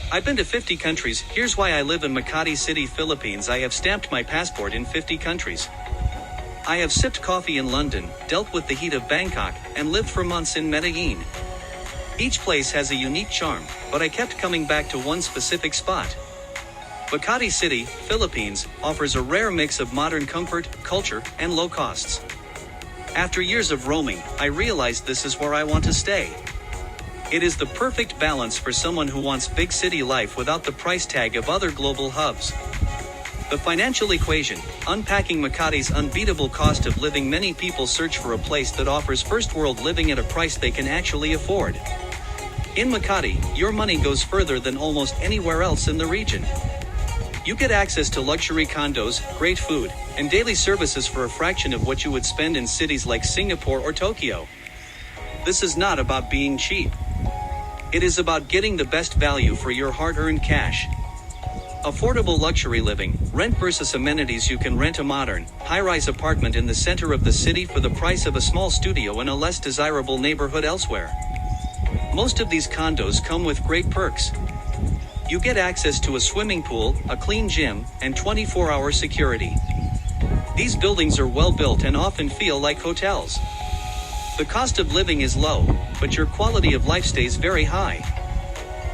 I've been to 50 countries. Here's why I live in Makati City, Philippines. I have stamped my passport in 50 countries. I have sipped coffee in London, dealt with the heat of Bangkok, and lived for months in Medellin. Each place has a unique charm, but I kept coming back to one specific spot. Makati City, Philippines, offers a rare mix of modern comfort, culture, and low costs. After years of roaming, I realized this is where I want to stay. It is the perfect balance for someone who wants big city life without the price tag of other global hubs. The financial equation, unpacking Makati's unbeatable cost of living. Many people search for a place that offers first-world living at a price they can actually afford. In Makati, your money goes further than almost anywhere else in the region. You get access to luxury condos, great food, and daily services for a fraction of what you would spend in cities like Singapore or Tokyo. This is not about being cheap. It is about getting the best value for your hard-earned cash. Affordable luxury living, rent versus amenities. You can rent a modern, high-rise apartment in the center of the city for the price of a small studio in a less desirable neighborhood elsewhere. Most of these condos come with great perks. You get access to a swimming pool, a clean gym, and 24-hour security. These buildings are well built and often feel like hotels. The cost of living is low, but your quality of life stays very high.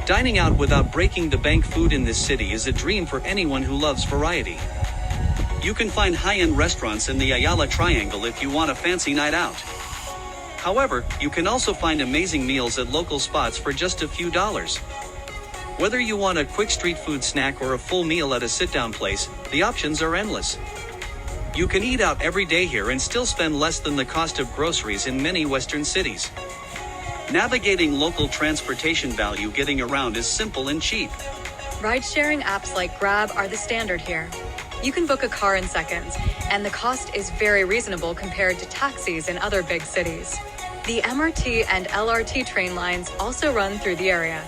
Dining out without breaking the bank. Food in this city is a dream for anyone who loves variety. You can find high-end restaurants in the Ayala Triangle if you want a fancy night out. However, you can also find amazing meals at local spots for just a few dollars. Whether you want a quick street food snack or a full meal at a sit-down place, the options are endless. You can eat out every day here and still spend less than the cost of groceries in many Western cities. Navigating local transportation value. Getting around is simple and cheap. Ride-sharing apps like Grab are the standard here. You can book a car in seconds, and the cost is very reasonable compared to taxis in other big cities. The MRT and LRT train lines also run through the area.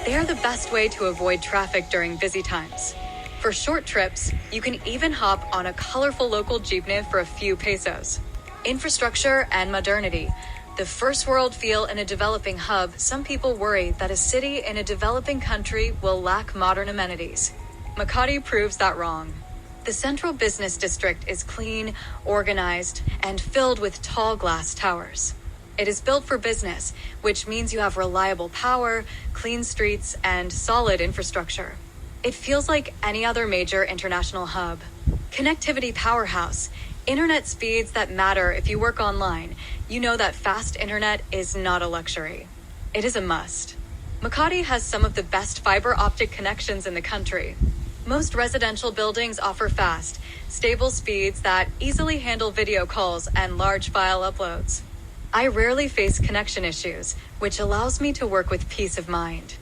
They are the best way to avoid traffic during busy times. For short trips, you can even hop on a colorful local jeepney for a few pesos. Infrastructure and modernity. The first world feel in a developing hub. Some people worry that a city in a developing country will lack modern amenities. Makati proves that wrong. The central business district is clean, organized, and filled with tall glass towers. It is built for business, which means you have reliable power, clean streets, and solid infrastructure. It feels like any other major international hub. Connectivity powerhouse. Internet speeds that matter if you work online. You know that fast internet is not a luxury. It is a must. Makati has some of the best fiber optic connections in the country. Most residential buildings offer fast, stable speeds that easily handle video calls and large file uploads. I rarely face connection issues, which allows me to work with peace of mind.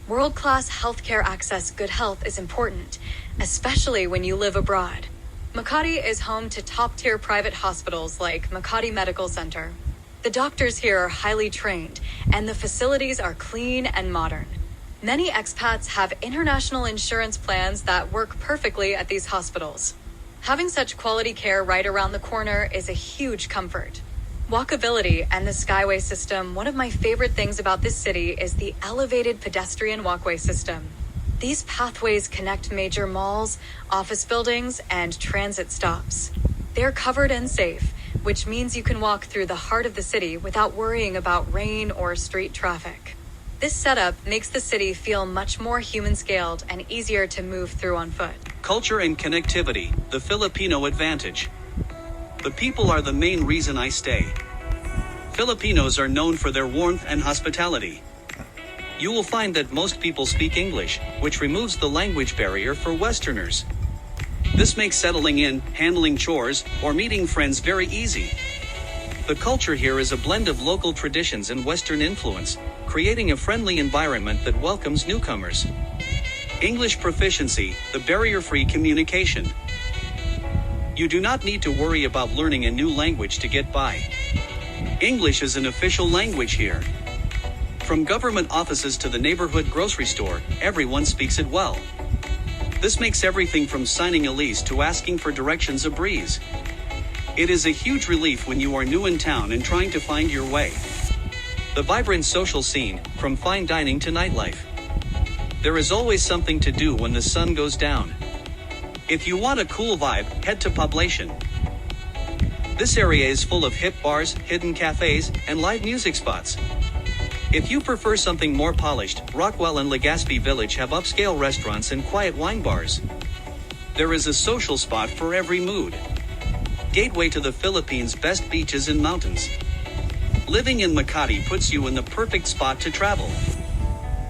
World-class healthcare access. Good health is important, especially when you live abroad. Makati is home to top-tier private hospitals like Makati Medical Center. The doctors here are highly trained, and the facilities are clean and modern. Many expats have international insurance plans that work perfectly at these hospitals. Having such quality care right around the corner is a huge comfort. Walkability and the Skyway system. One of my favorite things about this city is the elevated pedestrian walkway system. These pathways connect major malls, office buildings, and transit stops. They're covered and safe, which means you can walk through the heart of the city without worrying about rain or street traffic. This setup makes the city feel much more human-scaled and easier to move through on foot. Culture and connectivity, the Filipino advantage. The people are the main reason I stay. Filipinos are known for their warmth and hospitality. You will find that most people speak English, which removes the language barrier for Westerners. This makes settling in, handling chores, or meeting friends very easy. The culture here is a blend of local traditions and Western influence, creating a friendly environment that welcomes newcomers. English proficiency, the barrier-free communication. You do not need to worry about learning a new language to get by. English is an official language here. From government offices to the neighborhood grocery store, everyone speaks it well. This makes everything from signing a lease to asking for directions a breeze. It is a huge relief when you are new in town and trying to find your way. The vibrant social scene, from fine dining to nightlife. There is always something to do when the sun goes down. If you want a cool vibe, head to Poblacion. This area is full of hip bars, hidden cafes, and live music spots. If you prefer something more polished, Rockwell and Legazpi Village have upscale restaurants and quiet wine bars. There is a social spot for every mood. Gateway to the Philippines' best beaches and mountains. Living in Makati puts you in the perfect spot to travel.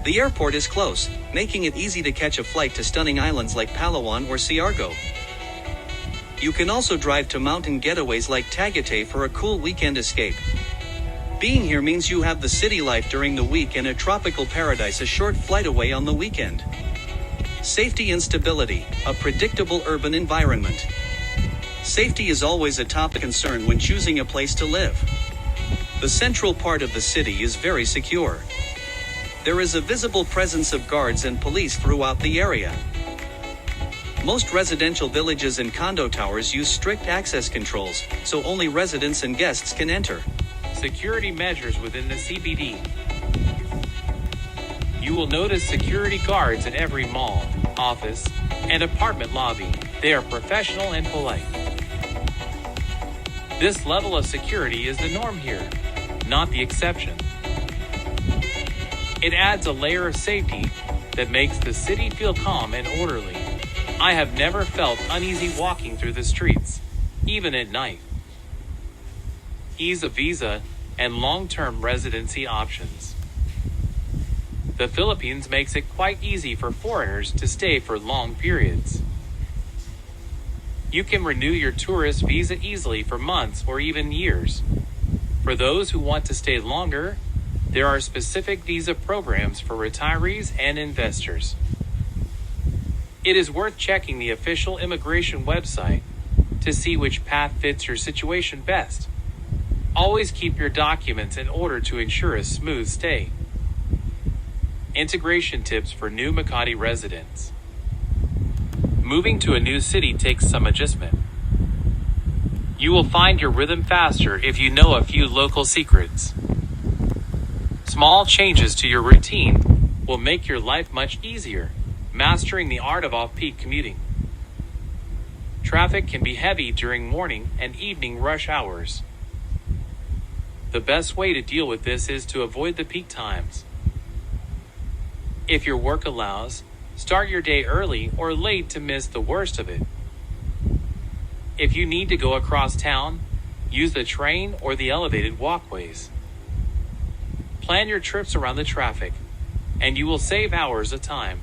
The airport is close, making it easy to catch a flight to stunning islands like Palawan or Siargao. You can also drive to mountain getaways like Tagaytay for a cool weekend escape. Being here means you have the city life during the week and a tropical paradise a short flight away on the weekend. Safety and stability, a predictable urban environment. Safety is always a top concern when choosing a place to live. The central part of the city is very secure. There is a visible presence of guards and police throughout the area. Most residential villages and condo towers use strict access controls, so only residents and guests can enter. Security measures within the CBD. You will notice security guards at every mall, office, and apartment lobby. They are professional and polite. This level of security is the norm here, not the exception. It adds a layer of safety that makes the city feel calm and orderly. I have never felt uneasy walking through the streets, even at night. Ease of visa and long-term residency options. The Philippines makes it quite easy for foreigners to stay for long periods. You can renew your tourist visa easily for months or even years. For those who want to stay longer, there are specific visa programs for retirees and investors. It is worth checking the official immigration website to see which path fits your situation best. Always keep your documents in order to ensure a smooth stay. Integration tips for new Makati residents. Moving to a new city takes some adjustment. You will find your rhythm faster if you know a few local secrets. Small changes to your routine will make your life much easier, mastering the art of off-peak commuting. Traffic can be heavy during morning and evening rush hours. The best way to deal with this is to avoid the peak times. If your work allows, start your day early or late to miss the worst of it. If you need to go across town, use the train or the elevated walkways. Plan your trips around the traffic, and you will save hours of time.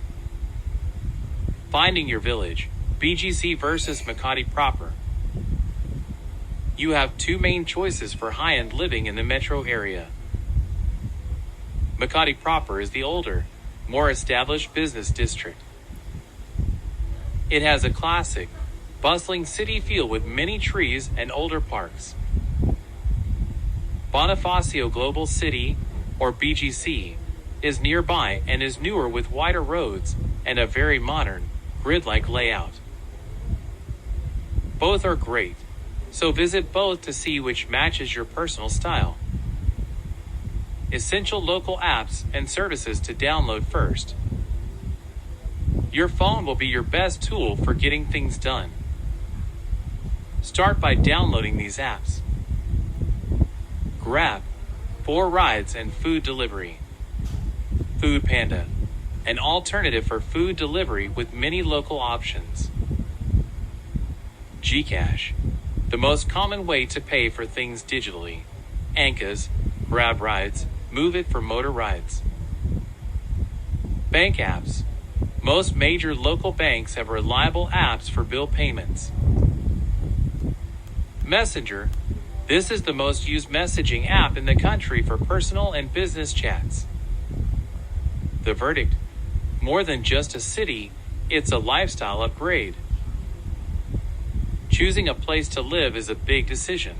Finding your village, BGC versus Makati proper. You have two main choices for high-end living in the metro area. Makati proper is the older, more established business district. It has a classic, bustling city feel with many trees and older parks. Bonifacio Global City, or BGC, is nearby and is newer with wider roads and a very modern, grid-like layout. Both are great, so visit both to see which matches your personal style. Essential local apps and services to download first. Your phone will be your best tool for getting things done. Start by downloading these apps. Grab, 4 rides and food delivery. Food Panda, an alternative for food delivery with many local options. Gcash, the most common way to pay for things digitally. Ankas, Grab rides, Move It for motor rides. Bank apps. Most major local banks have reliable apps for bill payments. Messenger. This is the most used messaging app in the country for personal and business chats. The verdict. More than just a city, it's a lifestyle upgrade. Choosing a place to live is a big decision.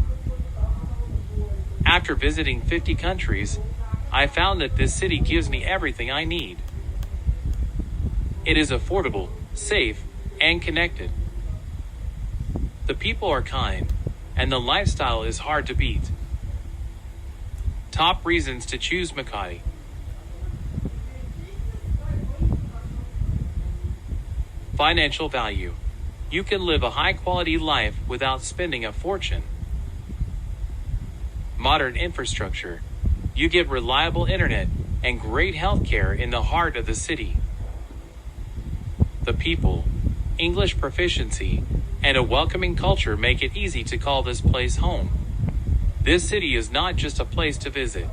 After visiting 50 countries, I found that this city gives me everything I need. It is affordable, safe, and connected. The people are kind, and the lifestyle is hard to beat. Top reasons to choose Makati. Financial value. You can live a high-quality life without spending a fortune. Modern infrastructure. You get reliable internet and great healthcare in the heart of the city. The people, English proficiency, and a welcoming culture make it easy to call this place home. This city is not just a place to visit.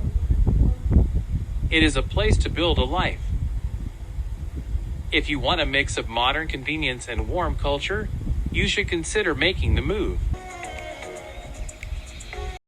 It is a place to build a life. If you want a mix of modern convenience and warm culture, you should consider making the move.